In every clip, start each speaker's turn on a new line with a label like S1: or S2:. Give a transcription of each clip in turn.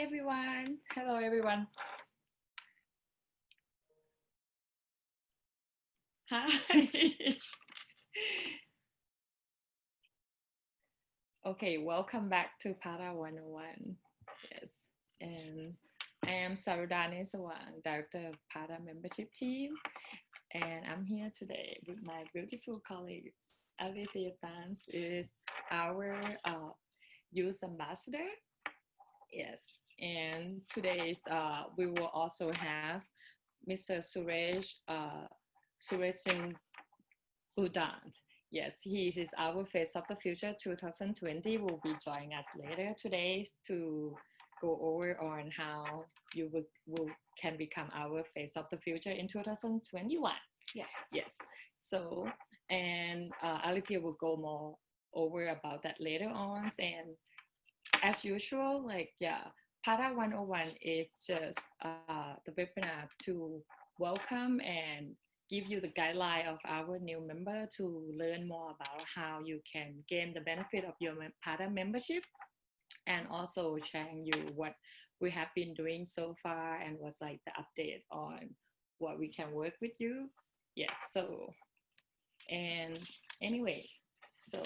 S1: everyone. Hello everyone. Hi. Okay, welcome back to Para 101. Yes. And I am Sarudani Sawang, Director of Para Membership Team. And I'm here today with my beautiful colleagues. Alithia Tans is our youth ambassador. Yes. And today's we will also have Mr. Suresh Singh Budal. Yes, he is our Face of the Future 2020. Will be joining us later today to go over on how you can become our Face of the Future in 2021.
S2: Yeah.
S1: Yes. So, and Alithia will go more over about that later on. And as usual, Para 101 is just the webinar to welcome and give you the guideline of our new member to learn more about how you can gain the benefit of your Para membership, and also sharing you what we have been doing so far and what's like the update on what we can work with you. Yes, so, and anyway, so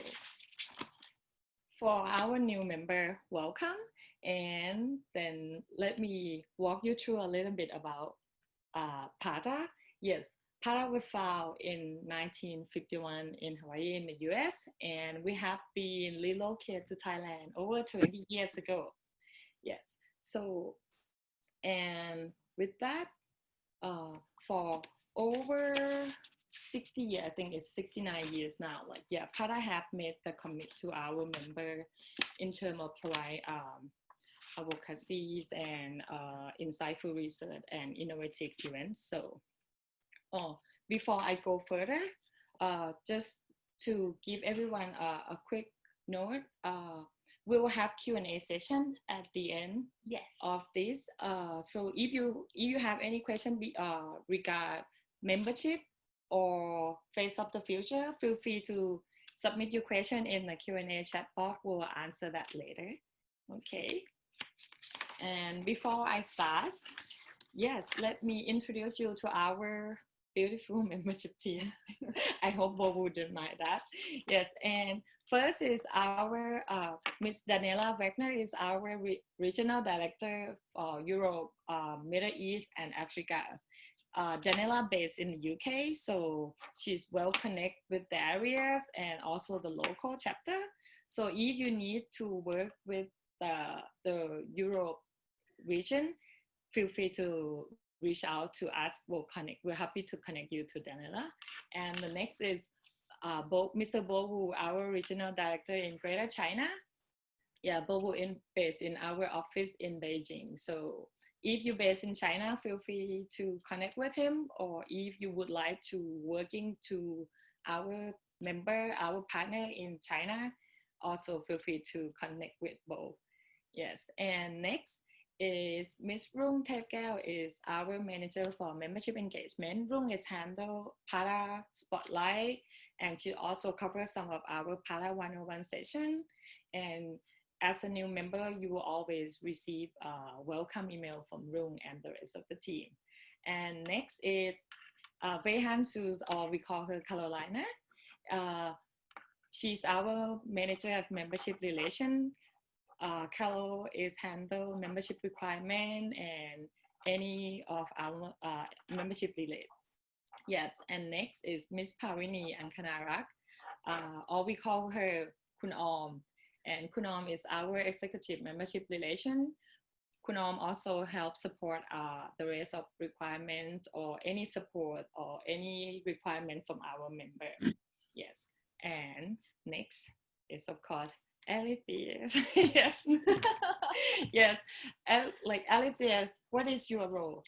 S1: for our new member, welcome. And then let me walk you through a little bit about PATA. Yes, PATA was founded in 1951 in Hawaii in the US, and we have been relocated to Thailand over 20 years ago. Yes, so, and with that, for over 60 years, I think it's 69 years now, PATA have made the commit to our member in terms of provide advocacies and insightful research and innovative events. So, before I go further, just to give everyone a quick note, we will have Q&A session at the end of this. So if you have any question regard membership or Face of the Future, feel free to submit your question in the Q&A chat box. We'll answer that later. Okay. And before I start, yes, let me introduce you to our beautiful membership team. I hope Bo wouldn't mind that. Yes, and first is our Miss Daniela Wagner is our regional director for Europe, Middle East, and Africa. Daniela based in the UK, so she's well connected with the areas and also the local chapter. So if you need to work with the Europe region, feel free to reach out to us. We're happy to connect you to Daniela. And the next is Mr. Bo Wu, our regional director in Greater China. Yeah, Bo Wu based in our office in Beijing. So if you're based in China, feel free to connect with him. Or if you would like to working to our member, our partner in China, also feel free to connect with Bo. Yes, and next is Miss Rung Thepkeo is our manager for membership engagement. Rung is handle Para Spotlight, and she also covers some of our Para 101 session. And as a new member, you will always receive a welcome email from Rung and the rest of the team. And next is Behan Sus, or we call her Carolina. She's our manager of membership relation. Carol is handle membership requirement and any of our membership related. Yes, and next is Miss Pawini Ankanarak, or we call her Kun Om. And Kun Om is our executive membership relation. Kun Om also helps support the rest of requirement or any support or any requirement from our member. Yes, and next is of course Alithia. Yes. Yes. Alithia, what is your role?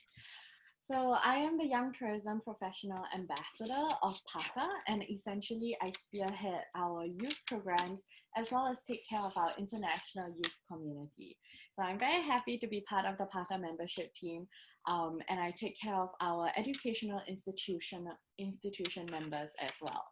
S2: So I am the Young Tourism Professional Ambassador of PATA, and essentially I spearhead our youth programs as well as take care of our international youth community. So I'm very happy to be part of the PATA membership team, and I take care of our educational institution members as well.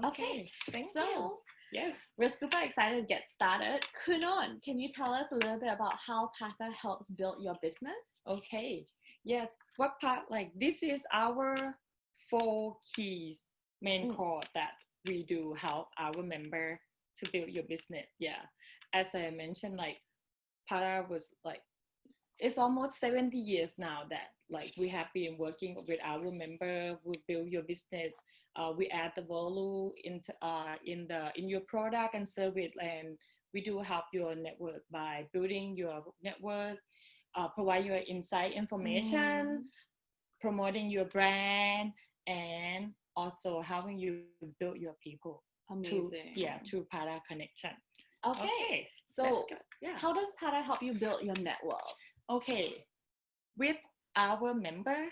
S1: Okay, thank you. Yes.
S2: We're super excited to get started. Kunon, can you tell us a little bit about how Pata helps build your business?
S1: Okay. Yes. What part, like, this is our 4 keys main core that we do help our member to build your business. Yeah. As I mentioned, like, Para was like, it's almost 70 years now that like we have been working with our member. We build your business. We add the value into in your product and service, and we do help your network by building your network, provide your insight information, promoting your brand, and also helping you build your people.
S2: Amazing.
S1: Through Para connection.
S2: Okay. So how does Pata help you build your network?
S1: Okay, with our member,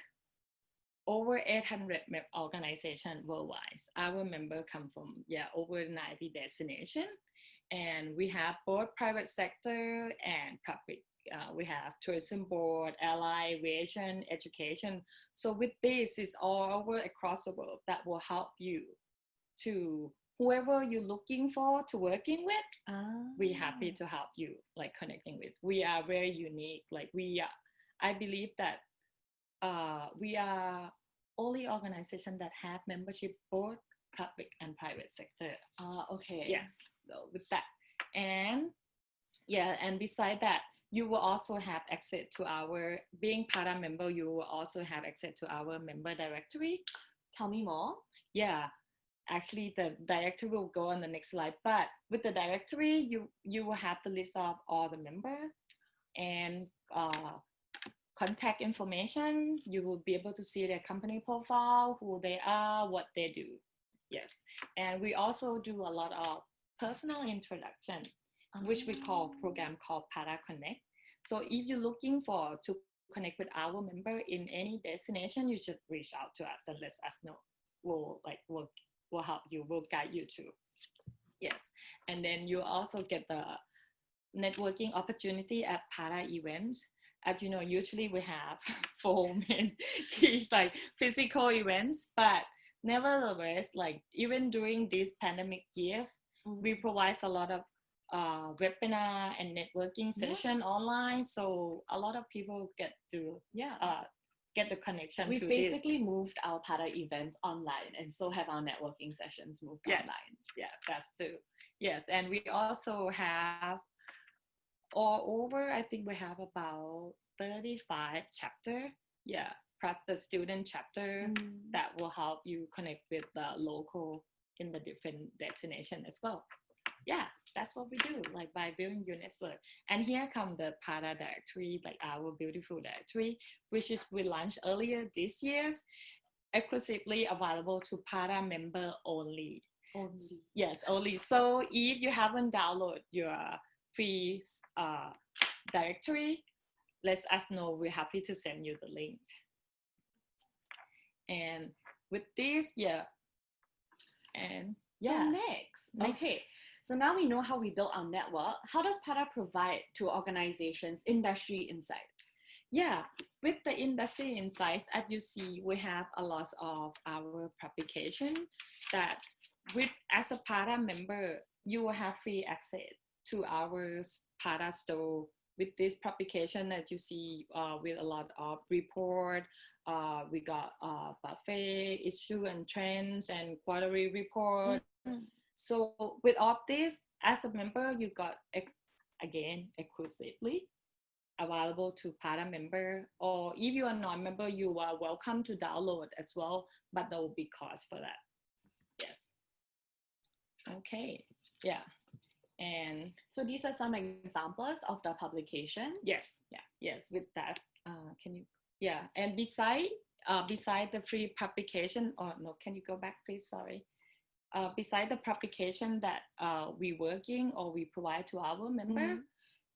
S1: over 800 organizations worldwide. Our member come from over 90 destinations, and we have both private sector and public. We have tourism board, airline, aviation, education. So with this, is all over across the world that will help you to whoever you're looking for to working with. We're happy to help you, like connecting with. We are very unique. Like I believe that we are only organization that have membership both public and private sector.
S2: Okay.
S1: Yes. So with that, and beside that, you will also have access to our being Para member. You will also have access to our member directory.
S2: Tell me more.
S1: Yeah. Actually, the directory will go on the next slide. But with the directory, you will have the list of all the members and contact information. You will be able to see their company profile, who they are, what they do. Yes. And we also do a lot of personal introduction, which we call program called Para Connect. So if you're looking to connect with our member in any destination, you should reach out to us and let us know. We'll help you, we'll guide you too. Yes. And then you also get the networking opportunity at Para events. As you know, usually we have 4 main keys, like physical events, but nevertheless, like even during these pandemic years, we provide a lot of webinar and networking session online. So a lot of people get to get the connection.
S2: We've basically moved our Pata events online, and so have our networking sessions moved online.
S1: Yeah, that's true. Yes, and we also have all over, I think we have about 35 chapter. Yeah, plus the student chapter that will help you connect with the local in the different destination as well. Yeah, that's what we do, like by building your network. And here come the Para directory, like our beautiful directory, which is we launched earlier this year, exclusively available to Para member only. Yes, only. So if you haven't downloaded your free directory, let us know. We're happy to send you the link. And with this,
S2: So next. Okay. So now we know how we built our network. How does Pata provide to organizations industry insights?
S1: Yeah, with the industry insights, as you see, we have a lot of our publication that as a Pata member, you will have free access to our Pata store with this publication that you see with a lot of report. We got buffet, issue and trends, and quarterly report. So with all this, as a member, you got, again, exclusively available to Pata member, or if you are not a member, you are welcome to download as well, but there will be cost for that. Yes. Okay. Yeah. And
S2: so these are some examples of the publication.
S1: Yes. With that, can you? Yeah. And beside the free publication, or no, can you go back, please? Sorry. Beside the publication that we working or we provide to our member,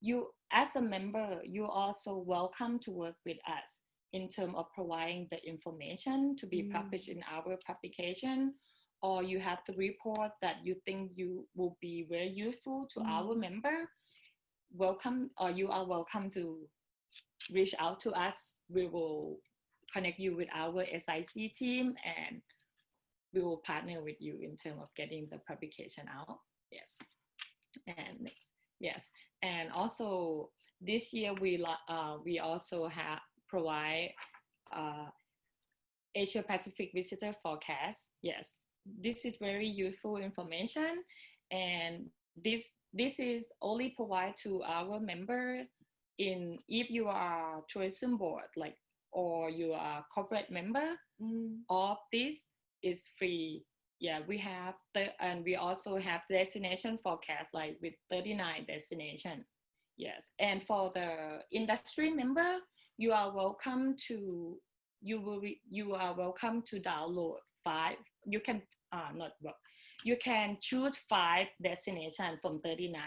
S1: you as a member, you also welcome to work with us in terms of providing the information to be published in our publication, or you have the report that you think you will be very useful to our member. Welcome, or you are welcome to reach out to us. We will connect you with our SIC team, and we will partner with you in terms of getting the publication out. Yes. And next, yes. And also this year we also have provide uh, Asia Pacific visitor forecast. Yes, this is very useful information, and this is only provided to our member in if you are tourism board like or you are corporate member of this is free. Yeah, we have and we also have destination forecast like with 39 destination. Yes, and for the industry member, you are welcome to you are welcome to download five. You can not well, you can choose five destination from 39.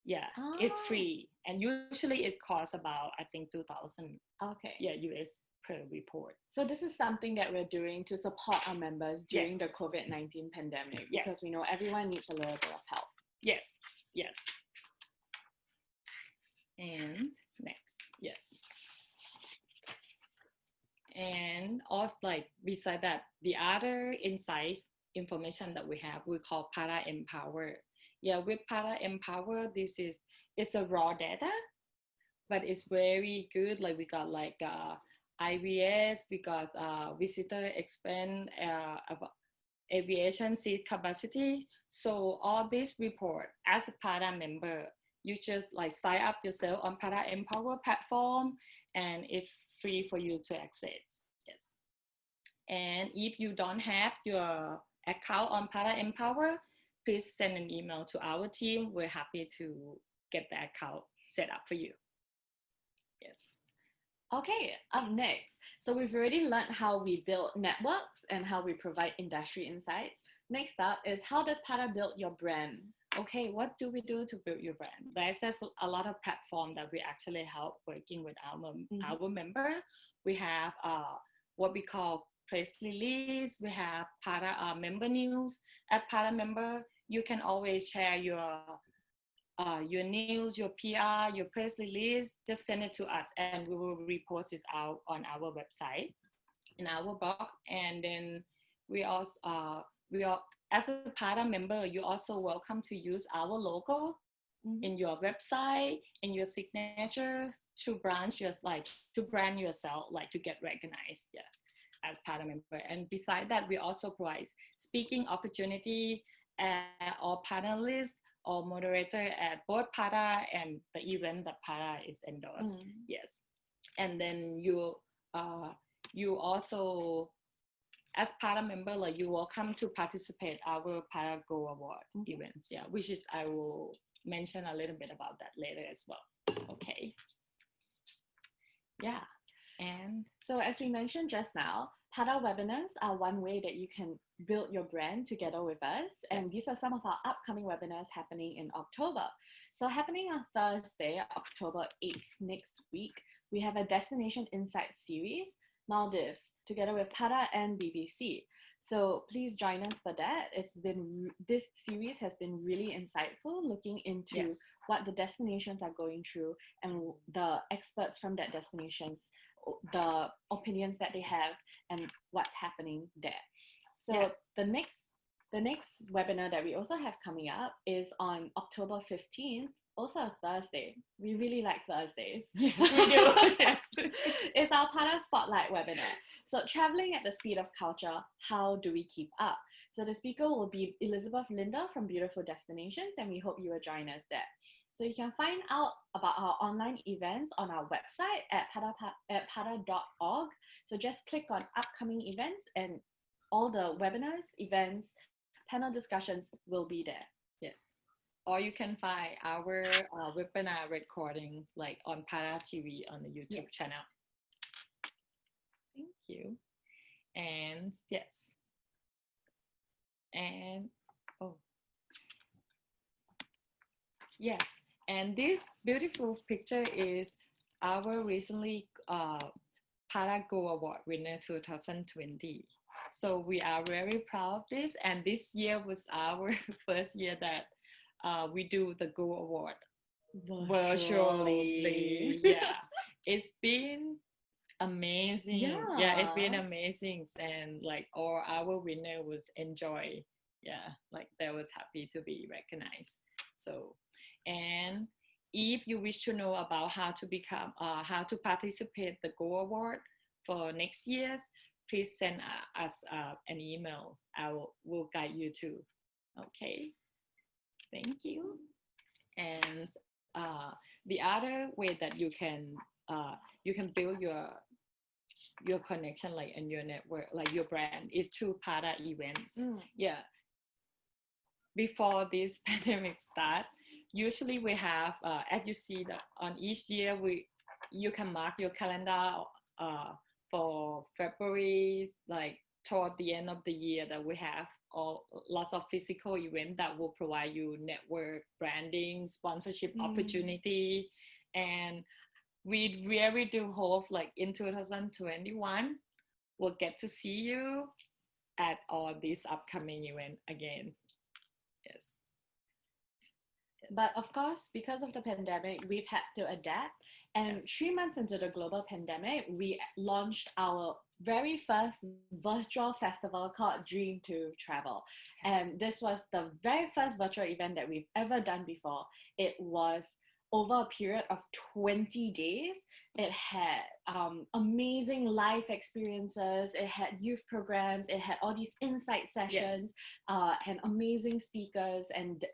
S1: Yeah, it's free, and usually it costs about I think 2,000.
S2: Okay.
S1: Yeah, US per report.
S2: So this is something that we're doing to support our members during the COVID-19 pandemic because we know everyone needs a little bit of help.
S1: Yes, yes. And next, yes. And also like beside that, the other insight information that we have, we call Para Empower. Yeah, with Para Empower, it's a raw data, but it's very good. Like we got like IVS, we got visitor expense, aviation seat capacity. So all this report as a Para member, you just like sign up yourself on Para Empower platform, and it's free for you to access. Yes. And if you don't have your account on Para Empower, please send an email to our team. We're happy to get the account set up for you. Yes.
S2: Okay, up next. So we've already learned how we build networks and how we provide industry insights. Next up is how does Para build your brand?
S1: Okay, what do we do to build your brand? There's just a lot of platforms that we actually help working with our member. We have what we call press release. We have Para member news. At Para member, you can always share your news, your PR, your press release. Just send it to us, and we will repost it out on our website, in our blog. And then we also as a Para member, you're also welcome to use our logo in your website, in your signature to brand yourself, like to get recognized. Yes, as Para member. And beside that, we also provide speaking opportunity or panelists or moderator at both Para and the event that Para is endorsed. Yes, and then you also as Para member, like you're welcome to participate our Para Go Award events. Yeah, which is I will mention a little bit about that later as well. Okay. Yeah, and
S2: so as we mentioned just now, Para webinars are one way that you can build your brand together with us. And these are some of our upcoming webinars happening in October. So happening on Thursday, October 8th, next week, we have a Destination Insights series, Maldives, together with Para and BBC. So please join us for that. This series has been really insightful, looking into what the destinations are going through and the experts from that destinations, the opinions that they have and what's happening there. So the next webinar that we also have coming up is on October 15th, also a Thursday. We really like Thursdays.
S1: Yes, we do. Yes.
S2: It's our Para Spotlight webinar. So traveling at the speed of culture, how do we keep up? So the speaker will be Elizabeth Linda from Beautiful Destinations, and we hope you will join us there. So you can find out about our online events on our website at para.org. So just click on upcoming events and all the webinars, events, panel discussions will be there.
S1: Yes. Or you can find our webinar recording like on Para TV on the YouTube channel. Thank you. And yes. And yes. And this beautiful picture is our recently Para Go Award winner 2020. So we are very proud of this. And this year was our first year that we do the Go Award virtually. Yeah, it's been amazing. Yeah, it's been amazing. And like all our winner was enjoy Yeah, like they was happy to be recognized. So, and if you wish to know about how to participate the Go Award for next year's, please send us an email. Will guide you to. Okay, thank you. And the other way that you can build your connection like in your network, like your brand, is through Pada events. Yeah, before this pandemic start, usually we have, as you see that on each year, you can mark your calendar for February, like toward the end of the year, that we have lots of physical events that will provide you network, branding, sponsorship opportunity. And we really do hope like in 2021, we'll get to see you at all these upcoming events again. Yes.
S2: But of course, because of the pandemic, we've had to adapt. And 3 months into the global pandemic, we launched our very first virtual festival called Dream to Travel. And this was the very first virtual event that we've ever done before. It was over a period of 20 days. It had amazing live experiences. It had youth programs. It had all these insight sessions and amazing speakers and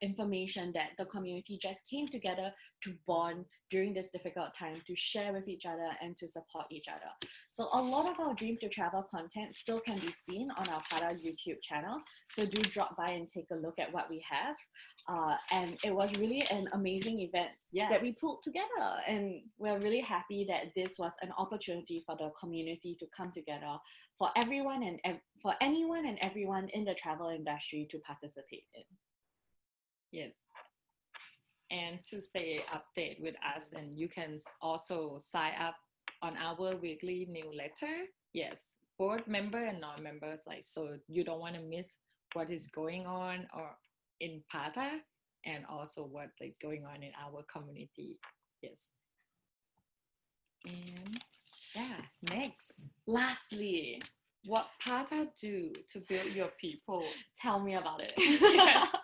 S2: information that the community just came together to bond during this difficult time, to share with each other and to support each other. So a lot of our Dream to Travel content still can be seen on our Pada YouTube channel. So do drop by and take a look at what we have. And it was really an amazing event that we pulled together. And we're really happy that this was an opportunity for the community to come together, for everyone and for anyone and everyone in the travel industry to participate in.
S1: Yes. And to stay updated with us, and you can also sign up on our weekly newsletter. Yes, both member and non-members, like, so you don't want to miss what is going on or in Pada, and also what is going on in our community. Yes. And next, lastly, what Pada do to build your people?
S2: Tell me about it. Yes.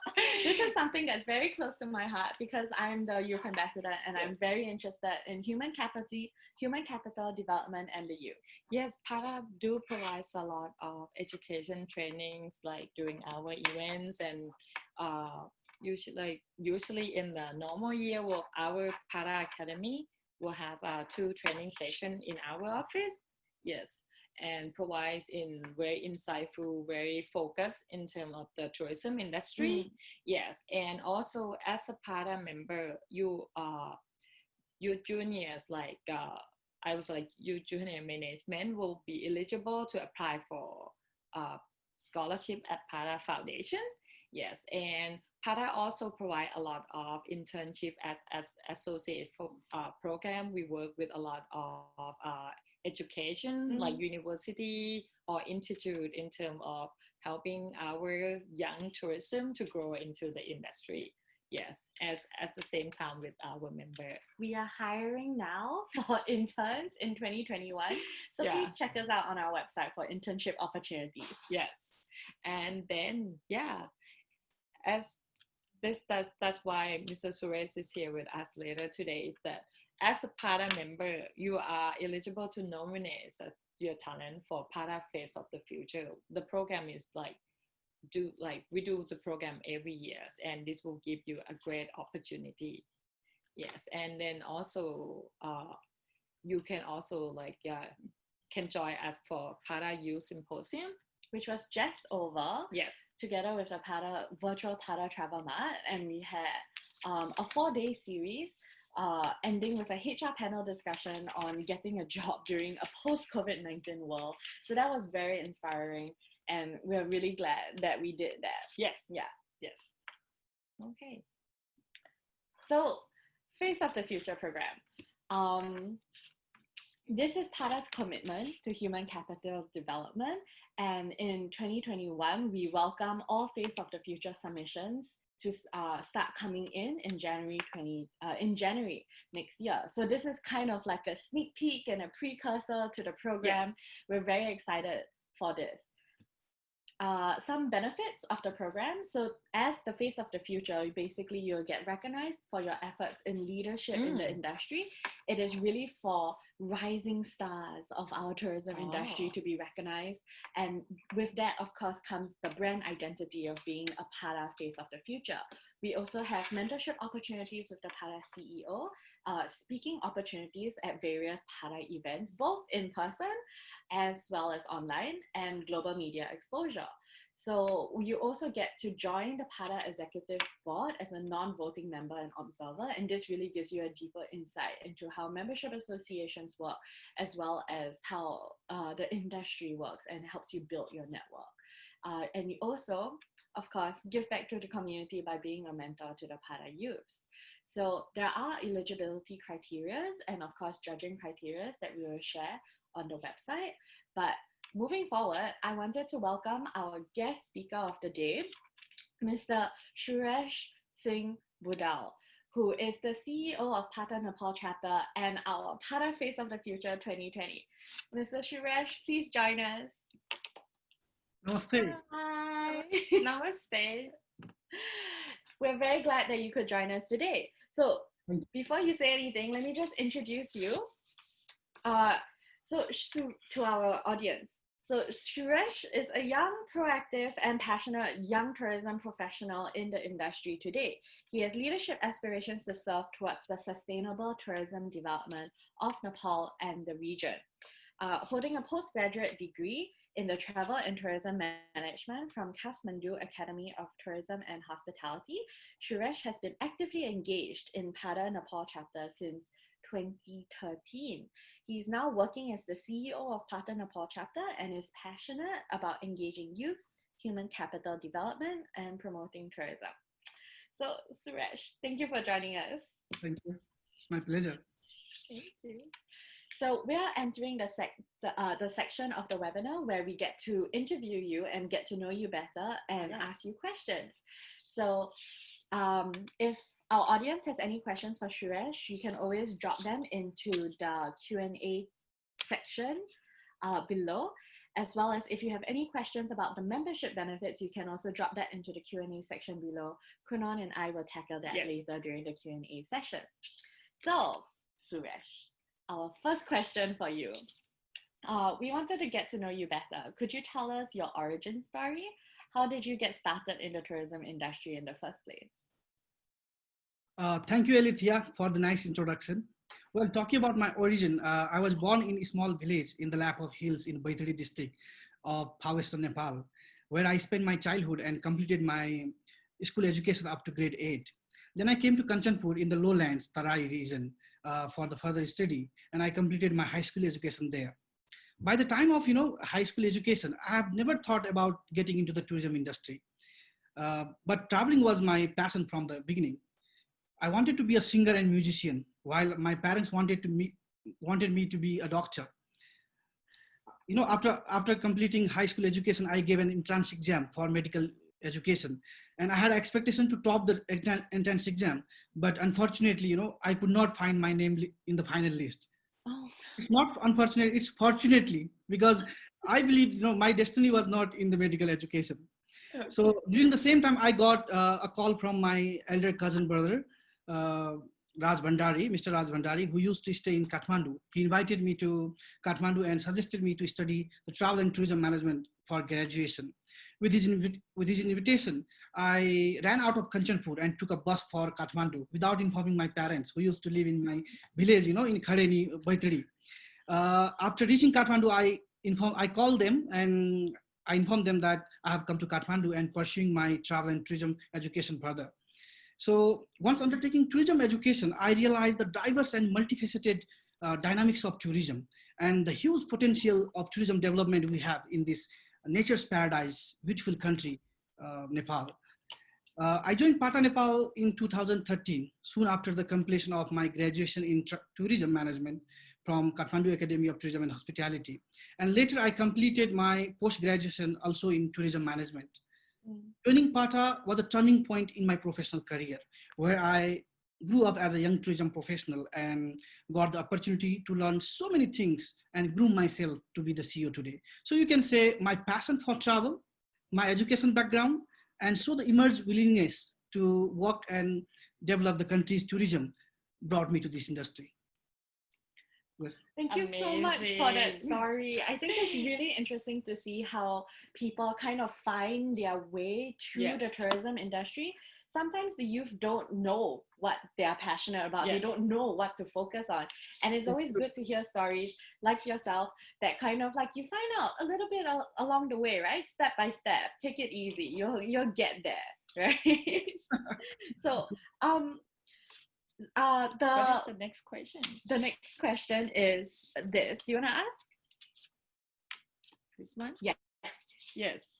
S2: This is something that's very close to my heart because I'm the youth ambassador and I'm very interested in human capital development and the youth.
S1: Yes, Pada do provides a lot of education trainings like during our events, and usually in the normal year, our Pada Academy will have 2 training sessions in our office. Yes. And provides in very insightful, very focused in terms of the tourism industry. Yes, and also as a Pada member, your juniors, like I was like your junior management will be eligible to apply for scholarship at Pada Foundation. Yes, and Pada also provide a lot of internship as associate program. We work with a lot of education like university or institute in terms of helping our young tourism to grow into the industry. Yes, as the same time with our member.
S2: We are hiring now for interns in 2021. So please check us out on our website for internship opportunities.
S1: Yes. And then, as that's why Mr. Suresh is here with us later today, is that as a Pada member, you are eligible to nominate your talent for Pada Face of the Future. The program is we do the program every year, and this will give you a great opportunity. Yes, and then also you can also can join us for Pada Youth Symposium,
S2: which was just over.
S1: Yes.
S2: Together with the virtual Pada Travel Mart, and we had a 4-day series ending with a HR panel discussion on getting a job during a post-COVID-19 world. So that was very inspiring, and we're really glad that we did that.
S1: Yes.
S2: Yeah.
S1: Yes. Okay.
S2: So, Face of the Future program. This is Pada's commitment to human capital development, and in 2021, we welcome all Face of the Future submissions to start coming in January next year. So this is kind of like a sneak peek and a precursor to the program. Yes. We're very excited for this. some benefits of the program. So as the face of the future, basically you'll get recognized for your efforts in leadership in the industry. It is really for rising stars of our tourism industry to be recognized. And with that, of course, comes the brand identity of being a PATA face of the future. We also have mentorship opportunities with the PATA CEO, speaking opportunities at various PATA events, both in person as well as online, and global media exposure. So you also get to join the PATA executive board as a non-voting member and observer, and this really gives you a deeper insight into how membership associations work, as well as how the industry works, and helps you build your network. And you also, of course, give back to the community by being a mentor to the PATA youths. So there are eligibility criteria and, of course, judging criteria that we will share on the website. But moving forward, I wanted to welcome our guest speaker of the day, Mr. Suresh Singh Budal, who is the CEO of PATA Nepal chapter and our PATA Face of the Future 2020. Mr. Suresh, please join us.
S3: Namaste.
S2: Hi.
S1: Namaste.
S2: We're very glad that you could join us today. So before you say anything, let me just introduce you. To our audience. So Suresh is a young, proactive, and passionate young tourism professional in the industry today. He has leadership aspirations to serve towards the sustainable tourism development of Nepal and the region. Holding a postgraduate degree in the travel and tourism management from Kathmandu Academy of Tourism and Hospitality, Suresh has been actively engaged in PATA Nepal chapter since 2013. He's now working as the CEO of PATA Nepal chapter and is passionate about engaging youth, human capital development, and promoting tourism. So, Suresh, thank you for joining us.
S3: Thank you. It's my pleasure.
S2: Thank you. So we are entering the section of the webinar where we get to interview you and get to know you better and ask you questions. So if our audience has any questions for Suresh, you can always drop them into the Q&A section below, as well as if you have any questions about the membership benefits, you can also drop that into the Q&A section below. Kunon and I will tackle that later during the Q&A session. So, Suresh, our first question for you. We wanted to get to know you better. Could you tell us your origin story? How did you get started in the tourism industry in the first place?
S3: Thank you, Alithia, for the nice introduction. Well, talking about my origin, I was born in a small village in the lap of hills in Baitari district of Western Nepal, where I spent my childhood and completed my school education up to grade 8. Then I came to Kanchanpur in the lowlands, Tarai region, for the further study, and I completed my high school education there. By the time of high school education, I have never thought about getting into the tourism industry, but traveling was my passion from the beginning. I wanted to be a singer and musician, while my parents wanted me to be a doctor. After completing high school education, I gave an entrance exam for medical education, and I had expectation to top the entrance exam, but unfortunately, I could not find my name in the final list.
S2: Oh.
S3: It's not unfortunate, it's fortunately, because I believe my destiny was not in the medical education. So during the same time, I got a call from my elder cousin brother, Raj Bhandari, Mr. Raj Bhandari, who used to stay in Kathmandu. He invited me to Kathmandu and suggested me to study the travel and tourism management for graduation. With his invitation, I ran out of Kanchanpur and took a bus for Kathmandu without informing my parents, who used to live in my village, in Khadeni, Baitari. After reaching Kathmandu, I called them and I informed them that I have come to Kathmandu and pursuing my travel and tourism education further. So once undertaking tourism education, I realized the diverse and multifaceted dynamics of tourism and the huge potential of tourism development we have in this nature's paradise, beautiful country, Nepal. I joined PATA Nepal in 2013, soon after the completion of my graduation in tourism management from Kathmandu Academy of Tourism and Hospitality. And later I completed my post-graduation also in tourism management. Joining PATA was a turning point in my professional career, where I grew up as a young tourism professional and got the opportunity to learn so many things and groom myself to be the CEO today. So you can say my passion for travel, my education background, and so the emerged willingness to work and develop the country's tourism brought me to this industry. Yes.
S2: Thank you so much for that story. I think it's really interesting to see how people kind of find their way to the tourism industry. Sometimes the youth don't know what they are passionate about. They don't know what to focus on. And it's always good to hear stories like yourself that kind of like you find out a little bit along the way, right? Step by step. Take it easy. You'll get there, right? So,
S1: what is the next question?
S2: The next question is this. Do you want to ask?
S1: This one?
S2: Yeah.
S1: Yes.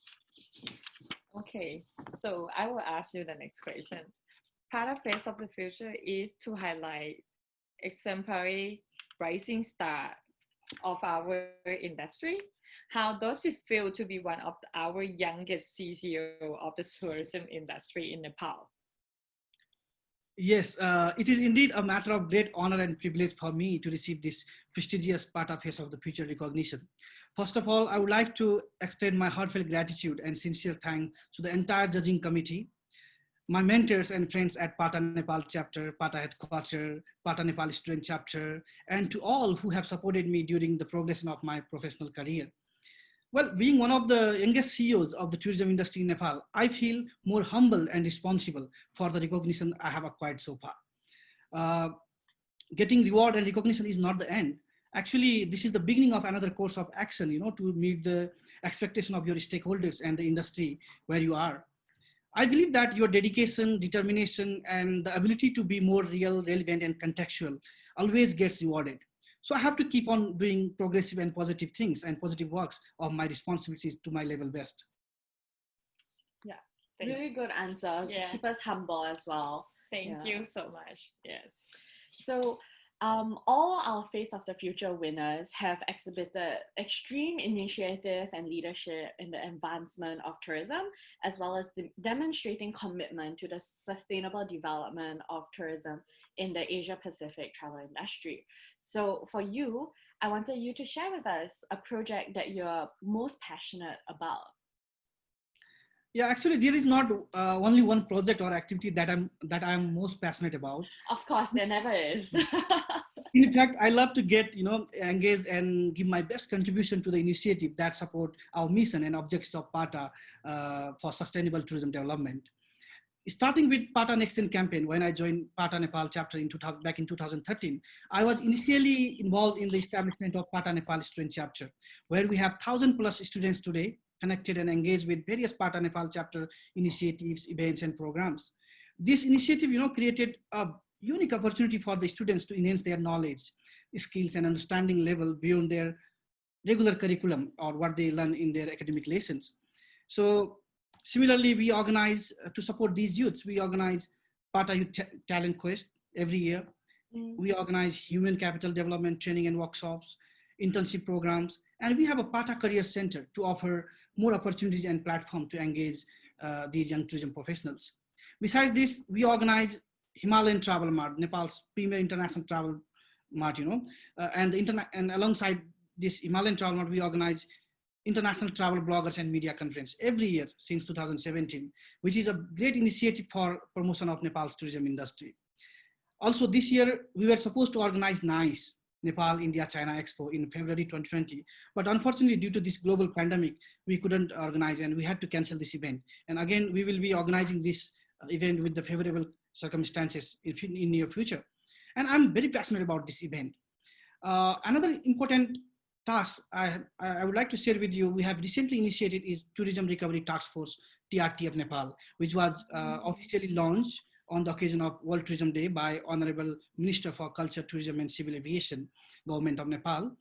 S1: Okay, so I will ask you the next question. Part of Face of the Future is to highlight exemplary rising star of our industry. How does it feel to be one of our youngest CCO of the tourism industry in Nepal?
S3: Yes, it is indeed a matter of great honor and privilege for me to receive this prestigious Pata Face of the Future recognition. First of all, I would like to extend my heartfelt gratitude and sincere thanks to the entire judging committee, my mentors and friends at Pata Nepal chapter, Pata headquarters, Pata Nepal student chapter, and to all who have supported me during the progression of my professional career. Well, being one of the youngest CEOs of the tourism industry in Nepal, I feel more humble and responsible for the recognition I have acquired so far. Getting reward and recognition is not the end. Actually, this is the beginning of another course of action, to meet the expectation of your stakeholders and the industry where you are. I believe that your dedication, determination, and the ability to be more real, relevant, and contextual always gets rewarded. So I have to keep on doing progressive and positive things and positive works of my responsibilities to my level best.
S2: Yeah, really good answer. Yeah. Keep us humble as well.
S1: Thank you so much. Yes.
S2: So all our Face of the Future winners have exhibited extreme initiative and leadership in the advancement of tourism, as well as demonstrating commitment to the sustainable development of tourism in the Asia-Pacific travel industry. So for you, I wanted you to share with us a project that you're most passionate about.
S3: Yeah, actually, there is not only one project or activity that I'm most passionate about.
S2: Of course, there never is.
S3: In fact, I love to get engaged and give my best contribution to the initiative that support our mission and objectives of PATA for sustainable tourism development. Starting with PATA Next Gen campaign, when I joined PATA Nepal chapter back in 2013, I was initially involved in the establishment of PATA Nepal student chapter, where we have 1,000+ students today connected and engaged with various PATA Nepal chapter initiatives, events, and programs. This initiative, created a unique opportunity for the students to enhance their knowledge, skills, and understanding level beyond their regular curriculum or what they learn in their academic lessons. So similarly, we organize to support these youths. We organize PATA Youth Talent Quest every year. We organize human capital development training and workshops, internship programs, and we have a PATA Career Center to offer more opportunities and platform to engage these young tourism professionals. Besides this, we organize Himalayan Travel Mart, Nepal's premier international travel mart, and alongside this Himalayan Travel Mart, we organize International Travel Bloggers and Media Conference every year since 2017, which is a great initiative for promotion of Nepal's tourism industry. Also this year, we were supposed to organize NICE, Nepal, India, China Expo in February 2020. But unfortunately, due to this global pandemic, we couldn't organize and we had to cancel this event. And again, we will be organizing this event with the favorable circumstances in near future. And I'm very passionate about this event. Another important task I would like to share with you, we have recently initiated is Tourism Recovery Task Force, TRT of Nepal, which was officially launched on the occasion of World Tourism Day by Honorable Minister for Culture, Tourism and Civil Aviation, Government of Nepal.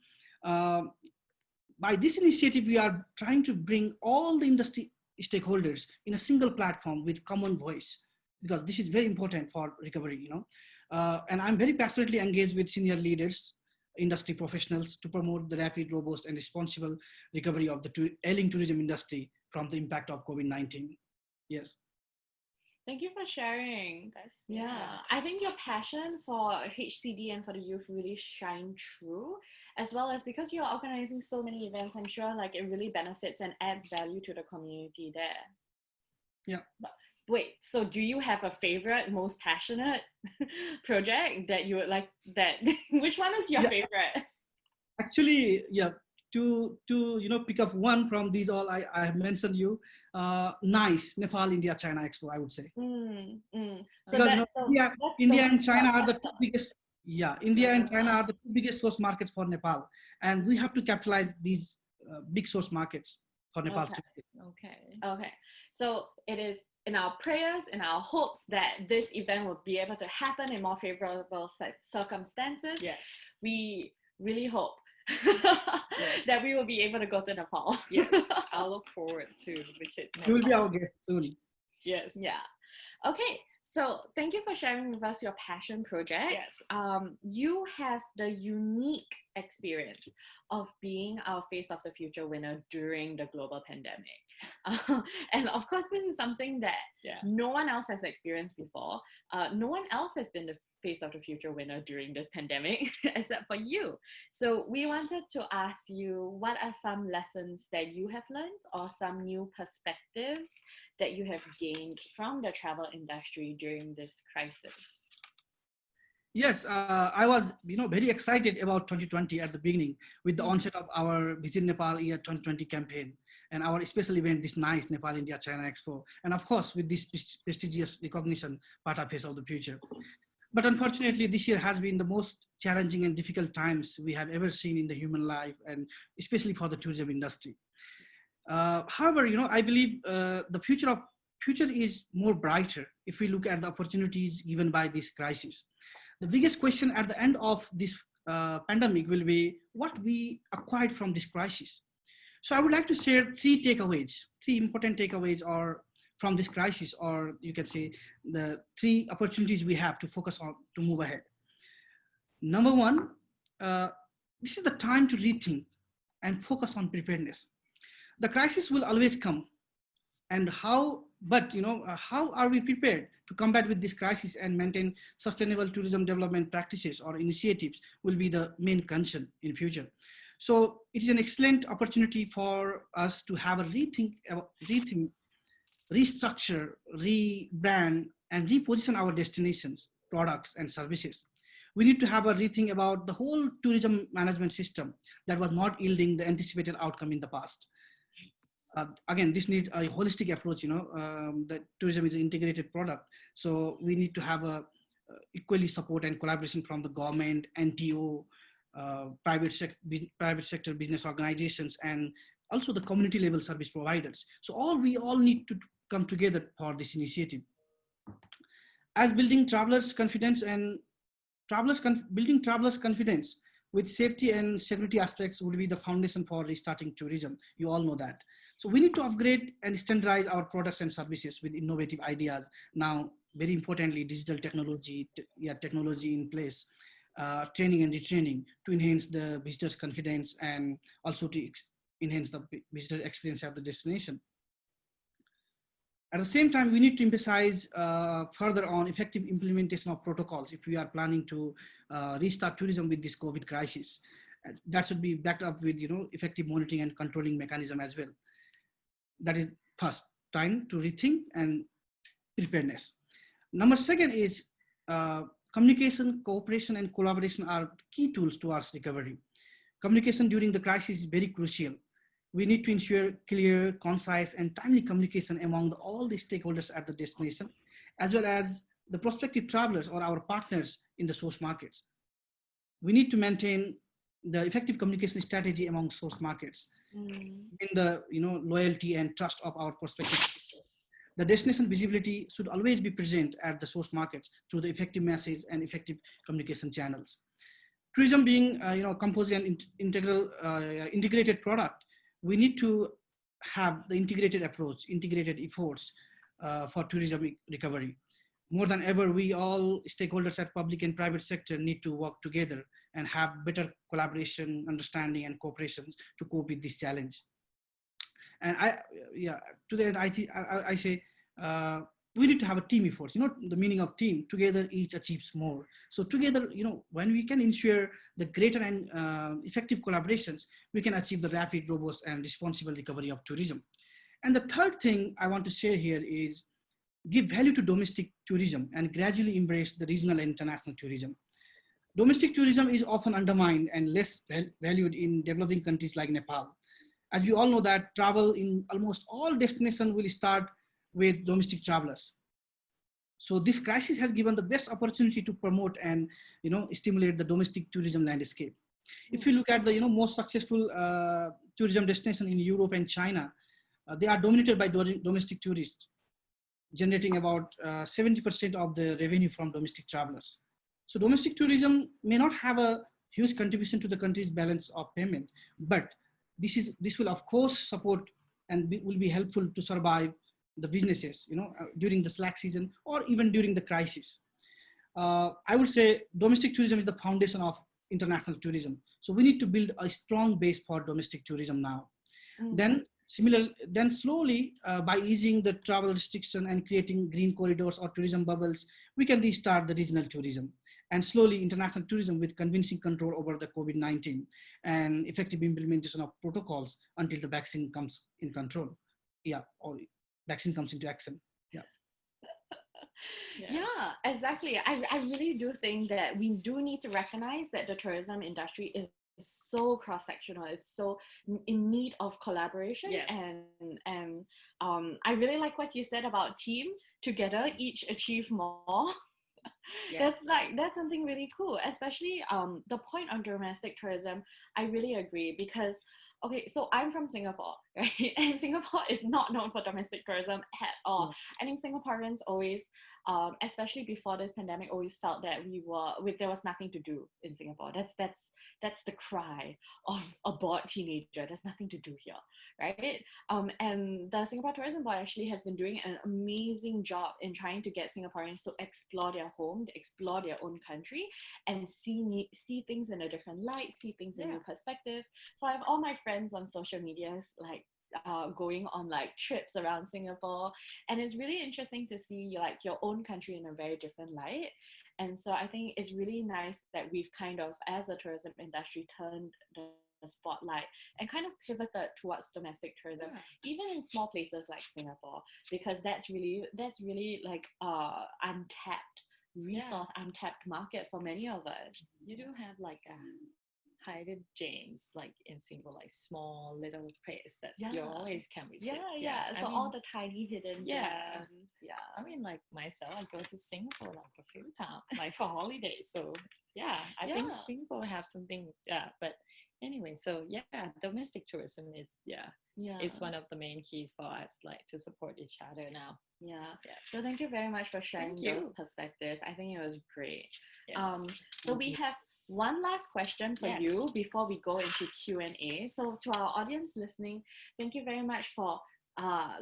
S3: By this initiative, we are trying to bring all the industry stakeholders in a single platform with common voice, because this is very important for recovery, and I'm very passionately engaged with senior leaders, industry professionals to promote the rapid, robust, and responsible recovery of the ailing tourism industry from the impact of COVID-19. Yes.
S2: Thank you for sharing.
S1: Yeah.
S2: Yeah, I think your passion for HCD and for the youth really shine through, as well as because you're organizing so many events. I'm sure like it really benefits and adds value to the community there.
S3: Yeah.
S2: But wait, so do you have a favorite, most passionate project that you would like? That which one is your
S3: Yeah.
S2: favorite?
S3: Actually, yeah. To pick up one from these all I have mentioned you, nice Nepal, India, China Expo, I would say.
S2: So
S3: Because India,
S2: that's the
S3: India
S2: one
S3: and China are the
S2: that-
S3: two biggest. Yeah, India and China are the two biggest source markets for Nepal, and we have to capitalize these big source markets for Nepal.
S2: Okay.
S1: Okay.
S2: Okay. So it is in our prayers, in our hopes that this event will be able to happen in more favorable circumstances.
S1: Yes.
S2: We really hope
S1: Yes.
S2: that we will be able to go to Nepal.
S1: Yes. I'll look forward to visit
S3: You will be
S1: Nepal.
S3: our guest soon.
S1: Yes.
S2: Yeah. Okay. So thank you for sharing with us your passion projects.
S1: Yes.
S2: You have the unique experience of being our Face of the Future winner during the global pandemic. And of course, this is something that no one else has experienced before. No one else has been the Face of the Future winner during this pandemic except for you. So we wanted to ask you, what are some lessons that you have learned or some new perspectives that you have gained from the travel industry during this crisis?
S3: Yes, I was very excited about 2020 at the beginning with the onset of our Visit Nepal Year 2020 campaign and our special event, this nice Nepal India China Expo, and of course with this prestigious recognition, Pata Face of the Future. But unfortunately, this year has been the most challenging and difficult times we have ever seen in the human life, and especially for the tourism industry. However, I believe the future is more brighter if we look at the opportunities given by this crisis. The biggest question at the end of this pandemic will be what we acquired from this crisis. So I would like to share three important takeaways, or from this crisis, or you can say the three opportunities we have to focus on to move ahead. Number one, uh, this is the time to rethink and focus on preparedness. The crisis will always come, and how are we prepared to combat with this crisis and maintain sustainable tourism development practices or initiatives will be the main concern in future. So it is an excellent opportunity for us to have a rethink, restructure, rebrand, and reposition our destinations, products, and services. We need to have a rethink about the whole tourism management system that was not yielding the anticipated outcome in the past. Again, this needs a holistic approach. That tourism is an integrated product, so we need to have a equally support and collaboration from the government, NTO, private sector business organizations, and also the community level service providers. So we all need to come together for this initiative. As building travelers' confidence and building travelers' confidence with safety and security aspects would be the foundation for restarting tourism. You all know that. So we need to upgrade and standardize our products and services with innovative ideas. Now, very importantly, digital technology, technology in place, training and retraining to enhance the visitors' confidence and also to enhance the visitor experience at the destination. At the same time, we need to emphasize further on effective implementation of protocols if we are planning to restart tourism with this COVID crisis. That should be backed up with effective monitoring and controlling mechanism as well. That is first, time to rethink and preparedness. Number second is communication, cooperation, and collaboration are key tools towards recovery. Communication during the crisis is very crucial. We need to ensure clear, concise, and timely communication among all the stakeholders at the destination, as well as the prospective travelers or our partners in the source markets. We need to maintain the effective communication strategy among source markets in the loyalty and trust of our prospective. The destination visibility should always be present at the source markets through the effective message and effective communication channels. Tourism being composite and integrated product, we need to have the integrated approach, integrated efforts for tourism recovery. More than ever, we all stakeholders at public and private sector need to work together and have better collaboration, understanding, and cooperation to cope with this challenge. And to that, I say we need to have a team effort. The meaning of team, together each achieves more. So together, when we can ensure the greater and effective collaborations, we can achieve the rapid, robust, and responsible recovery of tourism. And the third thing I want to share here is give value to domestic tourism and gradually embrace the regional and international tourism. Domestic tourism is often undermined and less valued in developing countries like Nepal. As we all know that travel in almost all destinations will start with domestic travelers. So this crisis has given the best opportunity to promote and stimulate the domestic tourism landscape. If you look at the most successful tourism destination in Europe and China, they are dominated by domestic tourists, generating about 70% of the revenue from domestic travelers. So domestic tourism may not have a huge contribution to the country's balance of payment, but this will of course support and will be helpful to survive the businesses, during the slack season or even during the crisis. I would say domestic tourism is the foundation of international tourism. So we need to build a strong base for domestic tourism now. Then slowly, by easing the travel restriction and creating green corridors or tourism bubbles, we can restart the regional tourism. And slowly international tourism with convincing control over the COVID-19 and effective implementation of protocols until the vaccine comes in control. Or vaccine comes into action.
S2: Yes. Yeah, exactly. I really do think that we do need to recognize that the tourism industry is so cross-sectional. It's so in need of collaboration.
S1: Yes.
S2: And I really like what you said about team together, each achieve more. Yes. That's something really cool, especially the point on domestic tourism. I really agree because so I'm from Singapore, right? And Singapore is not known for domestic tourism at all. I think Singaporeans always, especially before this pandemic, always felt that there was nothing to do in Singapore. That's the cry of a bored teenager. There's nothing to do here, right? And the Singapore Tourism Board actually has been doing an amazing job in trying to get Singaporeans to explore their home, to explore their own country, and see things in a different light, see things in new perspectives. So I have all my friends on social media going on trips around Singapore, and it's really interesting to see your own country in a very different light. And so I think it's really nice that we've kind of, as a tourism industry, turned the spotlight and kind of pivoted towards domestic tourism, even in small places like Singapore, because that's really untapped resource, untapped market for many of us.
S1: You do have a hidden gems in Singapore, small little place that you always can visit.
S2: So all the tiny hidden gems.
S1: I mean, myself, I go to Singapore a few times, for holidays. So I think Singapore have something. But anyway, so domestic tourism is one of the main keys for us, to support each other now.
S2: So thank you very much for sharing those perspectives. I think it was great. So we have one last question for you before we go into Q&A. So to our audience listening, thank you very much for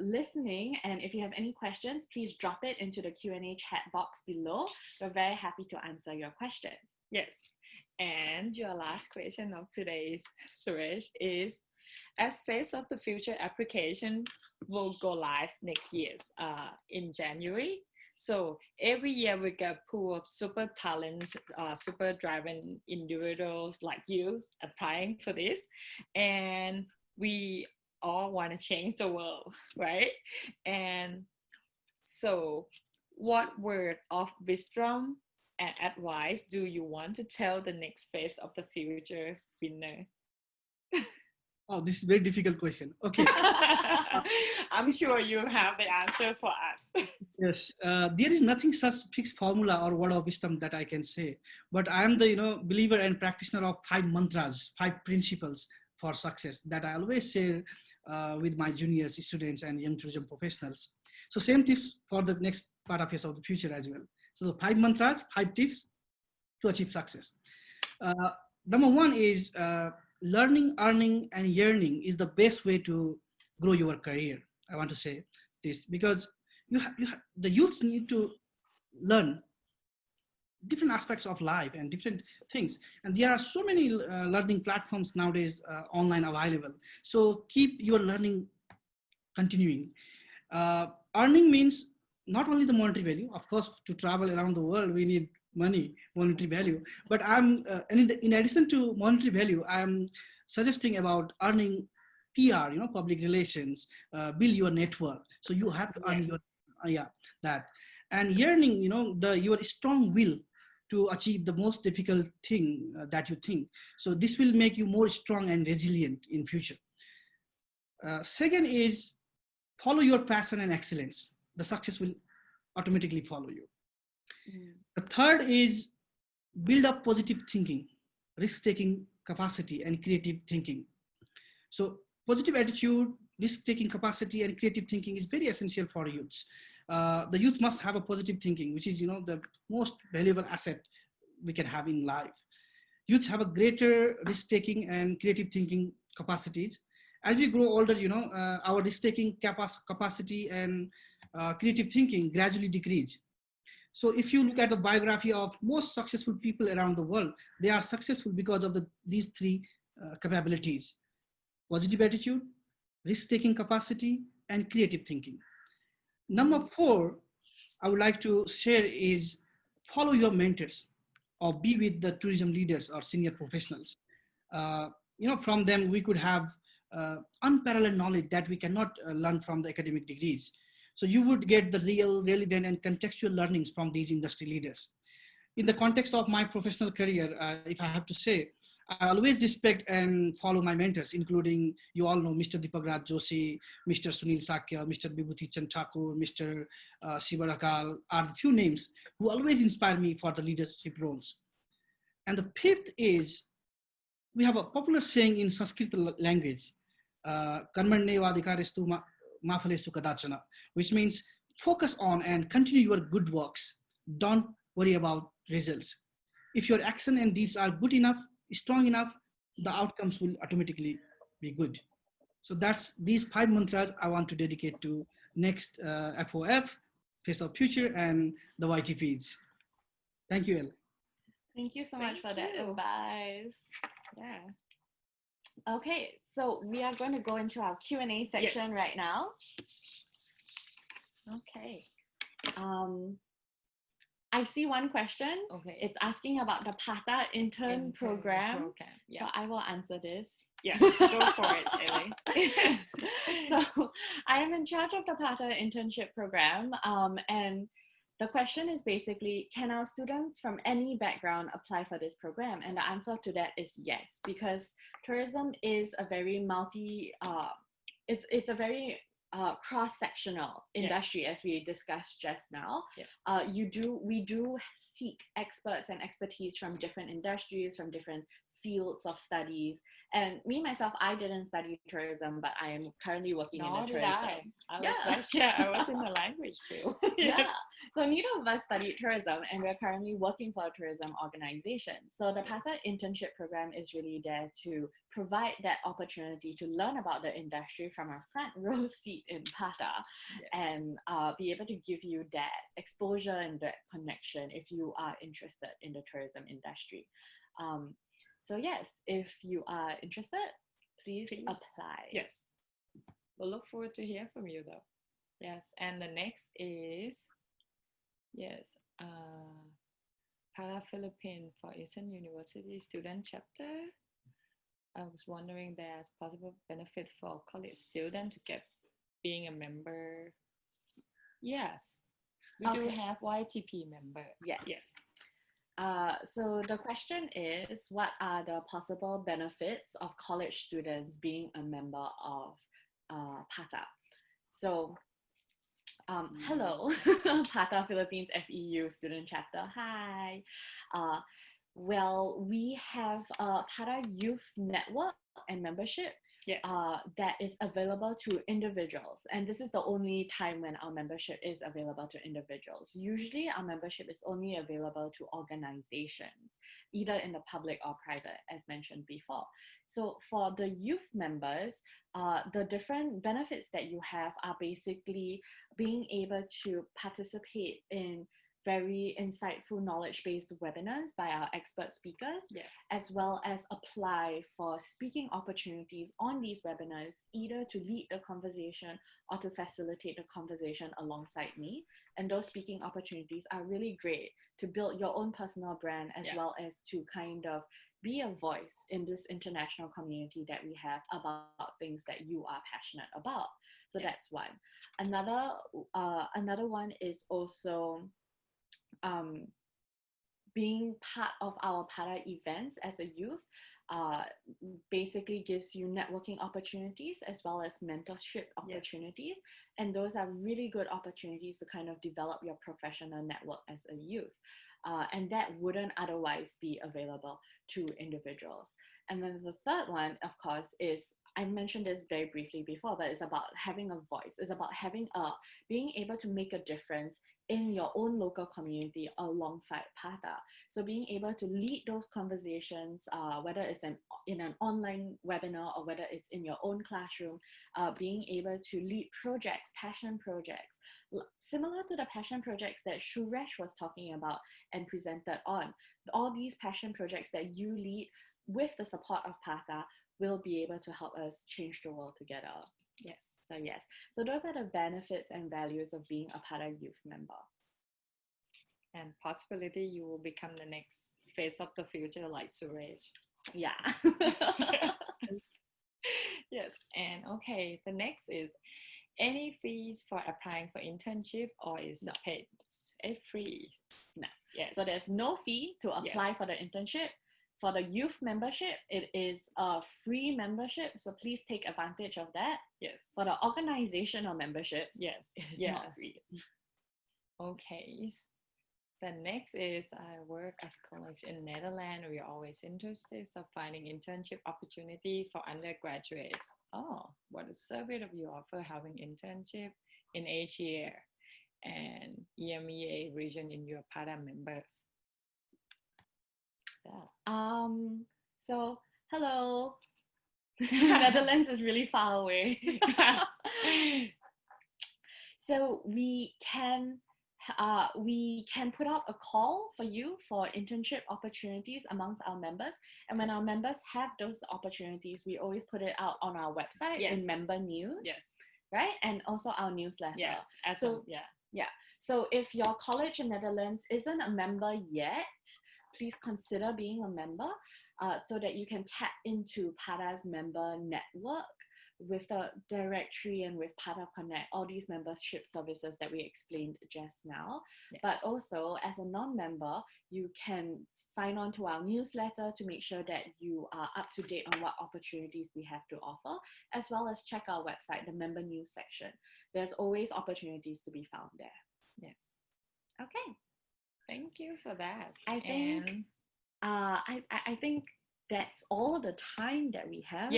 S2: listening. And if you have any questions, please drop it into the Q&A chat box below. We're very happy to answer your questions.
S1: Yes. And your last question of today, Suresh, is as Face of the Future application will go live next year in January. So every year we get a pool of super talents, super driven individuals like you applying for this. And we all want to change the world, right? And so what word of wisdom and advice do you want to tell the next Face of the Future winner?
S3: Oh, this is a very difficult question. Okay.
S1: I'm sure you have the answer for us.
S3: Yes, there is nothing such fixed formula or word of wisdom that I can say, but I am the believer and practitioner of 5 mantras, 5 principles for success that I always share with my juniors, students, and young tourism professionals. So same tips for the next part of Face of the Future as well. So the 5 mantras, 5 tips to achieve success. Number 1 is learning, earning, and yearning is the best way to grow your career. I want to say this because the youths need to learn different aspects of life and different things. And there are so many learning platforms nowadays online available. So keep your learning continuing. Earning means not only the monetary value, of course, to travel around the world, we need money, monetary value. But in addition to monetary value, I'm suggesting about earning PR, public relations, build your network. So you have to earn your, yeah, that. And yearning, your strong will to achieve the most difficult thing that you think. So this will make you more strong and resilient in future. Second is follow your passion and excellence. The success will automatically follow you. The third is build up positive thinking, risk-taking capacity, and creative thinking. So positive attitude, risk-taking capacity, and creative thinking is very essential for youths. The youth must have a positive thinking, which is, the most valuable asset we can have in life. Youth have a greater risk-taking and creative thinking capacities. As we grow older, our risk-taking capacity and creative thinking gradually decrease. So if you look at the biography of most successful people around the world, they are successful because of these three capabilities: positive attitude, risk-taking capacity, and creative thinking. Number 4, I would like to share is follow your mentors or be with the tourism leaders or senior professionals. From them, we could have unparalleled knowledge that we cannot learn from the academic degrees. So you would get the real, relevant, and contextual learnings from these industry leaders. In the context of my professional career, if I have to say, I always respect and follow my mentors, including, you all know, Mr. Deepak Raj Joshi, Mr. Sunil Sakya, Mr. Vibhuti Chand Thakur, Mr. Shiva Rakal are few names who always inspire me for the leadership roles. And the 5th is, we have a popular saying in Sanskrit language, karmanye vadikaristu ma phalesu kadachana, which means focus on and continue your good works. Don't worry about results. If your action and deeds are good enough, strong enough, the outcomes will automatically be good. So that's these 5 mantras I want to dedicate to next FOF, Face of Future, and the YTPs. Thank you, Elle.
S2: Thank you so much for that advice. Yeah. Okay, so we are going to go into our Q&A section right now. Okay. I see one question.
S1: Okay.
S2: It's asking about the PATA intern program.
S1: Yeah.
S2: So I will answer this.
S1: Yeah, go for it, Ellie.
S2: So I am in charge of the PATA internship program. And the question is basically, can our students from any background apply for this program? And the answer to that is yes, because tourism is a very it's a very cross-sectional industry, as we discussed just now.
S1: Yes.
S2: We do seek experts and expertise from different industries, from different fields of studies. And me myself, I didn't study tourism, but I am currently working in the tourism.
S1: I was in the language field.
S2: Yeah. So neither of us studied tourism, and we're currently working for a tourism organization. So the PATA internship program is really there to provide that opportunity to learn about the industry from a front row seat in PATA, and be able to give you that exposure and that connection if you are interested in the tourism industry. So yes, if you are interested, please apply.
S1: Yes. We'll look forward to hear from you though. Yes. And the next is, Para-Philippine for Eastern University Student Chapter. I was wondering there's possible benefit for college students to get being a member. Yes. We do have YTP member.
S2: Yes. So the question is, what are the possible benefits of college students being a member of PATA? So, hello, PATA Philippines FEU Student Chapter. Hi. Well, we have a PATA Youth Network and membership.
S1: Yes.
S2: That is available to individuals. And this is the only time when our membership is available to individuals. Usually our membership is only available to organizations, either in the public or private, as mentioned before. So for the youth members, the different benefits that you have are basically being able to participate in very insightful knowledge-based webinars by our expert speakers,
S1: Yes.
S2: as well as apply for speaking opportunities on these webinars, either to lead the conversation or to facilitate the conversation alongside me. And those speaking opportunities are really great to build your own personal brand, as well as to kind of be a voice in this international community that we have about things that you are passionate about. So that's one. Another one is also being part of our PATA events as a youth. Basically gives you networking opportunities as well as mentorship opportunities. And those are really good opportunities to kind of develop your professional network as a youth. And that wouldn't otherwise be available to individuals. And then the third one, of course, is, I mentioned this very briefly before, but it's about having a voice. It's about being able to make a difference in your own local community alongside PATA. So being able to lead those conversations, whether it's in an online webinar or whether it's in your own classroom, being able to lead projects, passion projects, similar to the passion projects that Suresh was talking about and presented on. All these passion projects that you lead with the support of PATA will be able to help us change the world together.
S1: Yes.
S2: So those are the benefits and values of being a PATA youth member.
S1: And possibility you will become the next face of the future like Suresh.
S2: Yeah.
S1: Yes. And okay, the next is any fees for applying for internship, or is it paid? It's free.
S2: No.
S1: Yes.
S2: So there's no fee to apply for the internship. For the youth membership, it is a free membership, so please take advantage of that.
S1: Yes.
S2: For the organizational membership,
S1: it's not free. Okay. The next is I work as college in Netherlands. We are always interested in finding internship opportunity for undergraduates. Oh, what a service of you offer having internship in Asia and EMEA region in your PATA members?
S2: So hello. Netherlands is really far away. So we can put out a call for you for internship opportunities amongst our members. And when our members have those opportunities, we always put it out on our website in member news.
S1: Yes.
S2: Right? And also our newsletter.
S1: Yes.
S2: So if your college in Netherlands isn't a member yet, please consider being a member so that you can tap into PATA's member network with the directory and with PATA Connect, all these membership services that we explained just now. Yes. But also, as a non-member, you can sign on to our newsletter to make sure that you are up to date on what opportunities we have to offer, as well as check our website, the member news section. There's always opportunities to be found there.
S1: Yes.
S2: Okay.
S1: Thank you for that.
S2: I think that's all the time that we have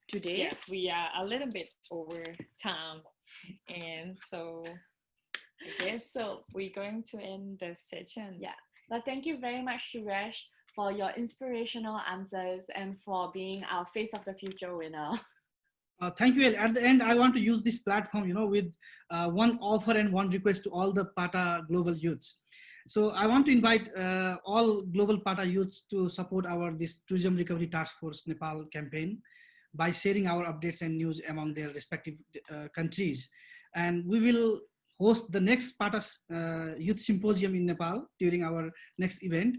S2: today.
S1: Yes, we are a little bit over time. And so I guess we're going to end the session.
S2: Yeah. But thank you very much, Suresh, for your inspirational answers and for being our Face of the Future winner.
S3: Thank you. At the end, I want to use this platform, with one offer and one request to all the PATA global youths. So I want to invite all global PATA youths to support this Tourism Recovery Task Force Nepal campaign by sharing our updates and news among their respective countries. And we will host the next PATA Youth Symposium in Nepal during our next event.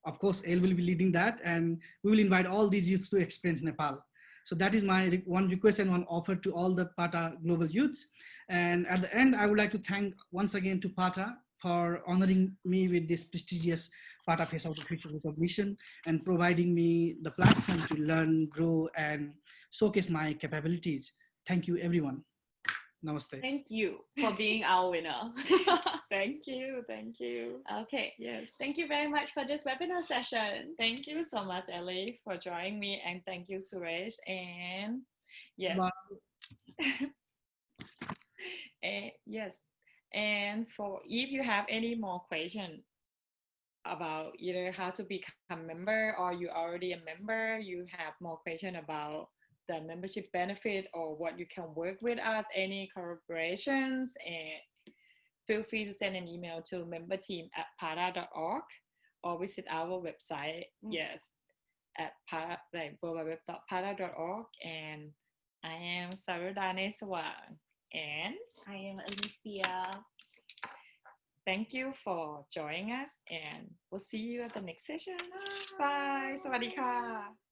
S3: Of course, Elle will be leading that, and we will invite all these youths to experience Nepal. So that is my one request and one offer to all the PATA global youths. And at the end, I would like to thank once again to PATA for honoring me with this prestigious PATA Face of the Future recognition and providing me the platform to learn, grow, and showcase my capabilities. Thank you, everyone. Namaste.
S2: Thank you for being our winner.
S1: Thank you.
S2: Okay.
S1: Yes.
S2: Thank you very much for this webinar session.
S1: Thank you so much, Ellie, for joining me, and thank you, Suresh. And yes. And yes. And for if you have any more questions about either how to become a member or you already a member, you have more questions about the membership benefit or what you can work with us, any collaborations, and feel free to send an email to memberteam@para.org or visit our website. Yes, at www.para.org. And I am Sarudane Sawang. And
S2: I am Alethea.
S1: thank you for joining us. And we'll see you at the next session. Bye. สวัสดีค่ะ